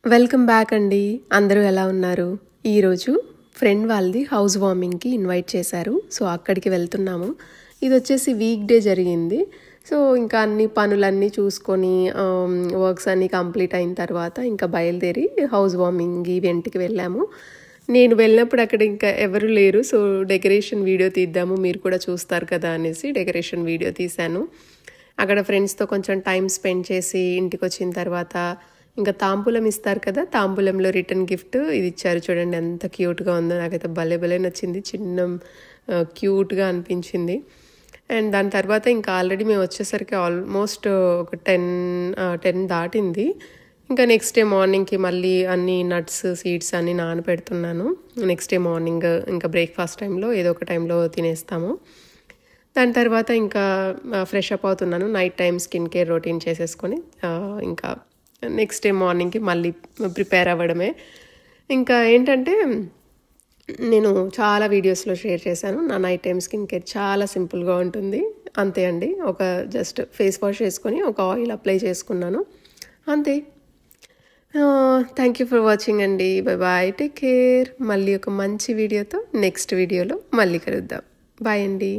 Welcome back అండి. అందరూ ఎలా ఉన్నారు? ఈరోజు ఫ్రెండ్ వాళ్ళది హౌస్ వార్మింగ్కి ఇన్వైట్ చేశారు. సో అక్కడికి వెళ్తున్నాము. ఇది వచ్చేసి వీక్ డే జరిగింది. సో ఇంకా అన్ని పనులన్నీ చూసుకొని వర్క్స్ అన్నీ కంప్లీట్ అయిన తర్వాత ఇంకా బయలుదేరి హౌస్ వార్మింగ్ ఈవెంట్కి వెళ్ళాము. నేను వెళ్ళినప్పుడు అక్కడ ఇంకా ఎవరు లేరు. సో డెకరేషన్ వీడియో తీద్దాము, మీరు కూడా చూస్తారు కదా అనేసి డెకరేషన్ వీడియో తీశాను. అక్కడ ఫ్రెండ్స్తో కొంచెం టైం స్పెండ్ చేసి ఇంటికి వచ్చిన తర్వాత ఇంకా తాంబూలం ఇస్తారు కదా, తాంబూలంలో రిటర్న్ గిఫ్ట్ ఇది ఇచ్చారు. చూడండి ఎంత క్యూట్గా ఉందో, నాకైతే భలే నచ్చింది. చిన్న క్యూట్గా అనిపించింది. అండ్ దాని తర్వాత ఇంకా ఆల్రెడీ మేము వచ్చేసరికి ఆల్మోస్ట్ ఒక 10 దాటింది. ఇంకా నెక్స్ట్ డే మార్నింగ్కి మళ్ళీ అన్ని నట్స్ సీడ్స్ అన్నీ నానబెడుతున్నాను. నెక్స్ట్ డే మార్నింగ్ ఇంకా బ్రేక్ఫాస్ట్ టైంలో ఏదో ఒక టైంలో తినేస్తాము. దాని తర్వాత ఇంకా ఫ్రెష్ అప్ అవుతున్నాను. Night time skin care routine చేసేసుకొని ఇంకా నెక్స్ట్ డే మార్నింగ్కి మళ్ళీ ప్రిపేర్ అవ్వడమే. ఇంకా ఏంటంటే నేను చాలా వీడియోస్లో షేర్ చేశాను. నా నైట్ టైం స్కిన్ కేర్ చాలా సింపుల్గా ఉంటుంది. అంతే అండి, ఒక జస్ట్ ఫేస్ వాష్ చేసుకొని ఒక ఆయిల్ అప్లై చేసుకున్నాను, అంతే. థ్యాంక్ యూ ఫర్ వాచింగ్ అండి. Bye, take care. మళ్ళీ ఒక మంచి వీడియోతో నెక్స్ట్ వీడియోలో మళ్ళీ కలుద్దాం. బాయ్ అండి.